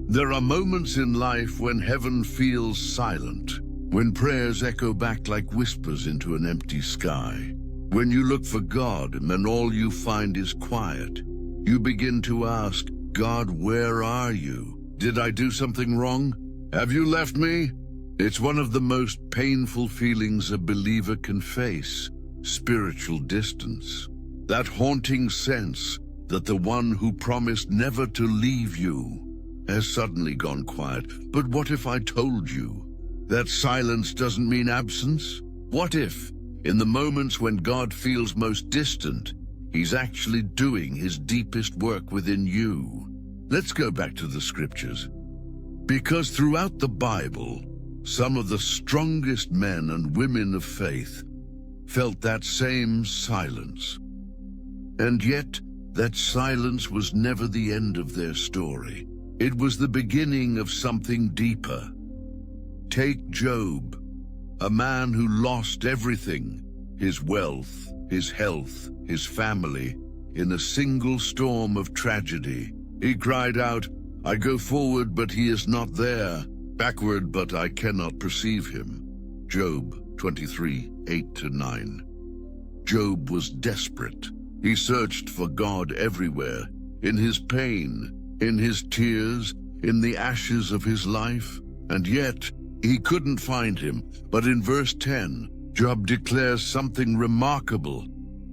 There are moments in life when heaven feels silent, when prayers echo back like whispers into an empty sky. When you look for God and then all you find is quiet, you begin to ask, God, where are you? Did I do something wrong? Have you left me? It's one of the most painful feelings a believer can face, spiritual distance. That haunting sense that the one who promised never to leave you has suddenly gone quiet. But what if I told you that silence doesn't mean absence? What if, in the moments when God feels most distant, He's actually doing His deepest work within you? Let's go back to the scriptures. Because throughout the Bible, some of the strongest men and women of faith felt that same silence. And yet, that silence was never the end of their story. It was the beginning of something deeper. Take Job, a man who lost everything, his wealth, his health, his family, in a single storm of tragedy. He cried out, I go forward, but he is not there. Backward, but I cannot perceive him. Job 23, 8-9. Job was desperate. He searched for God everywhere, in his pain, in his tears, in the ashes of his life, and yet he couldn't find him. But in verse 10, Job declares something remarkable.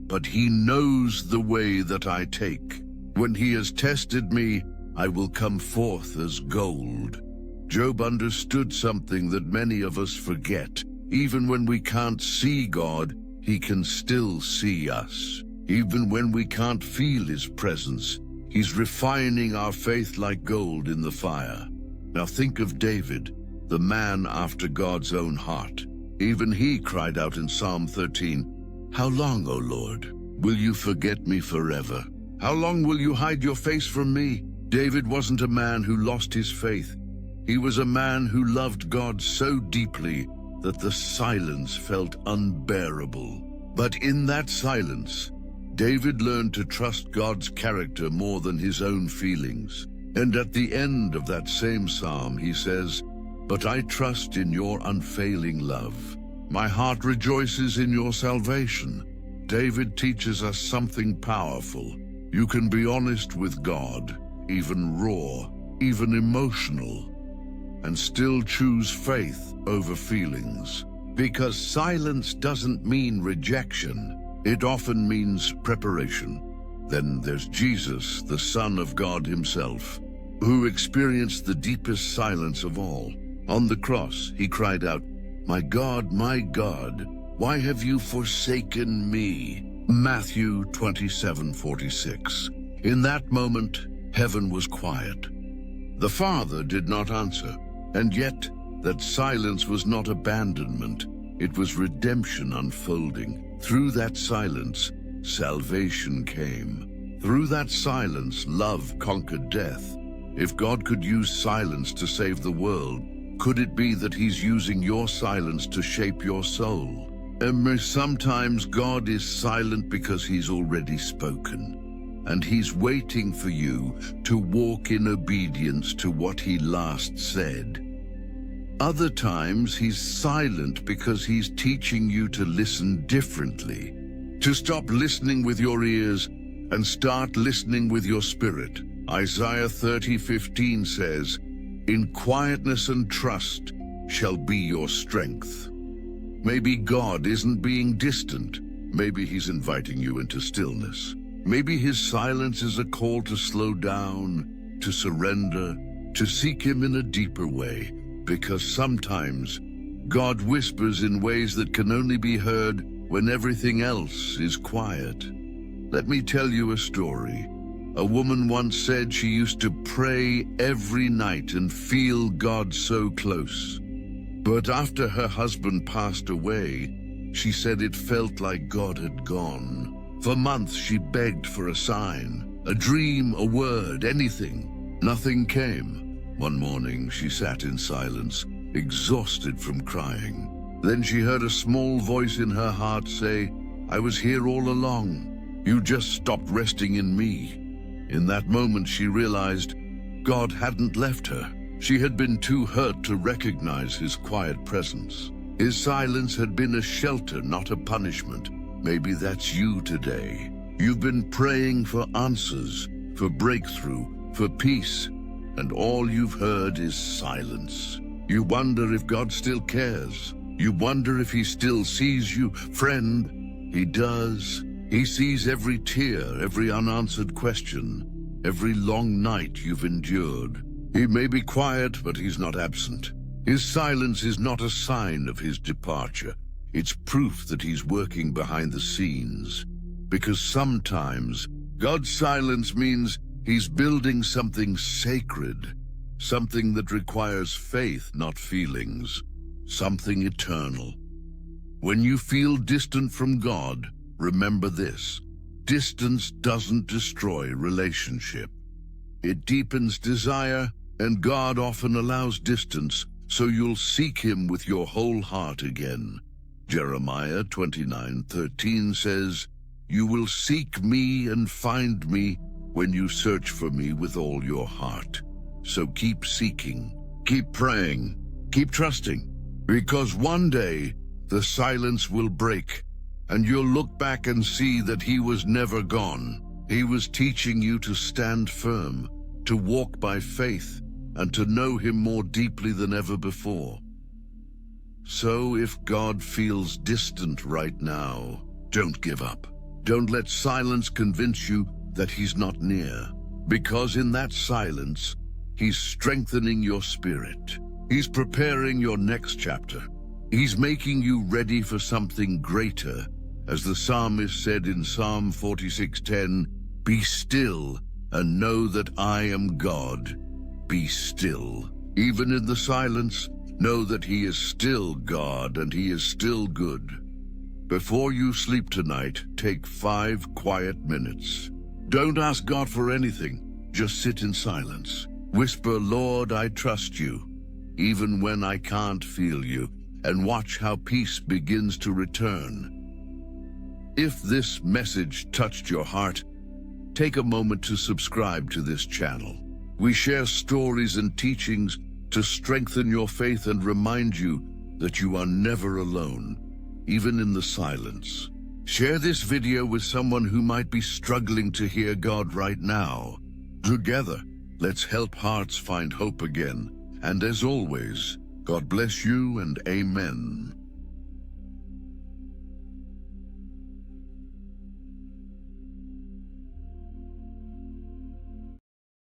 But he knows the way that I take. When he has tested me, I will come forth as gold. Job understood something that many of us forget. Even when we can't see God, He can still see us. Even when we can't feel His presence, He's refining our faith like gold in the fire. Now think of David, the man after God's own heart. Even he cried out in Psalm 13, How long, O Lord, will you forget me forever? How long will you hide your face from me? David wasn't a man who lost his faith. He was a man who loved God so deeply that the silence felt unbearable. But in that silence, David learned to trust God's character more than his own feelings. And at the end of that same psalm, he says, But I trust in your unfailing love. My heart rejoices in your salvation. David teaches us something powerful. You can be honest with God, even raw, even emotional, and still choose faith over feelings. Because silence doesn't mean rejection. It often means preparation. Then there's Jesus, the Son of God Himself, who experienced the deepest silence of all. On the cross, He cried out, my God, why have you forsaken me? Matthew 27:46. In that moment, heaven was quiet. The Father did not answer, and yet that silence was not abandonment. It was redemption unfolding. Through that silence, salvation came. Through that silence, love conquered death. If God could use silence to save the world, could it be that He's using your silence to shape your soul? Sometimes God is silent because He's already spoken, and He's waiting for you to walk in obedience to what He last said. Other times He's silent because He's teaching you to listen differently, to stop listening with your ears and start listening with your spirit. Isaiah 30:15 says, In quietness and trust shall be your strength. Maybe God isn't being distant. Maybe He's inviting you into stillness. Maybe His silence is a call to slow down, to surrender, to seek Him in a deeper way. Because sometimes God whispers in ways that can only be heard when everything else is quiet. Let me tell you a story. A woman once said she used to pray every night and feel God so close. But after her husband passed away, she said it felt like God had gone. For months she begged for a sign, a dream, a word, anything. Nothing came. One morning she sat in silence, exhausted from crying. Then she heard a small voice in her heart say, I was here all along. You just stopped resting in me. In that moment she realized God hadn't left her. She had been too hurt to recognize his quiet presence. His silence had been a shelter, not a punishment. Maybe that's you today. You've been praying for answers, for breakthrough, for peace, and all you've heard is silence. You wonder if God still cares. You wonder if he still sees you. Friend, he does. He sees every tear, every unanswered question, every long night you've endured. He may be quiet, but he's not absent. His silence is not a sign of his departure. It's proof that he's working behind the scenes. Because sometimes God's silence means he's building something sacred, something that requires faith, not feelings, something eternal. When you feel distant from God, remember this: distance doesn't destroy relationship. It deepens desire, and God often allows distance so you'll seek him with your whole heart again. Jeremiah 29:13 says, "You will seek me and find me when you search for me with all your heart." So keep seeking, keep praying, keep trusting, because one day the silence will break and you'll look back and see that he was never gone. He was teaching you to stand firm, to walk by faith, and to know him more deeply than ever before. So if God feels distant right now, don't give up. Don't let silence convince you that he's not near, because in that silence, he's strengthening your spirit. He's preparing your next chapter. He's making you ready for something greater. As the psalmist said in Psalm 46:10, "Be still and know that I am God." Be still. Even in the silence, know that he is still God and he is still good. Before you sleep tonight, take 5 quiet minutes. Don't ask God for anything. Just sit in silence. Whisper, "Lord, I trust you, even when I can't feel you," and watch how peace begins to return. If this message touched your heart, take a moment to subscribe to this channel. We share stories and teachings to strengthen your faith and remind you that you are never alone, even in the silence. Share this video with someone who might be struggling to hear God right now. Together, let's help hearts find hope again. And as always, God bless you and amen.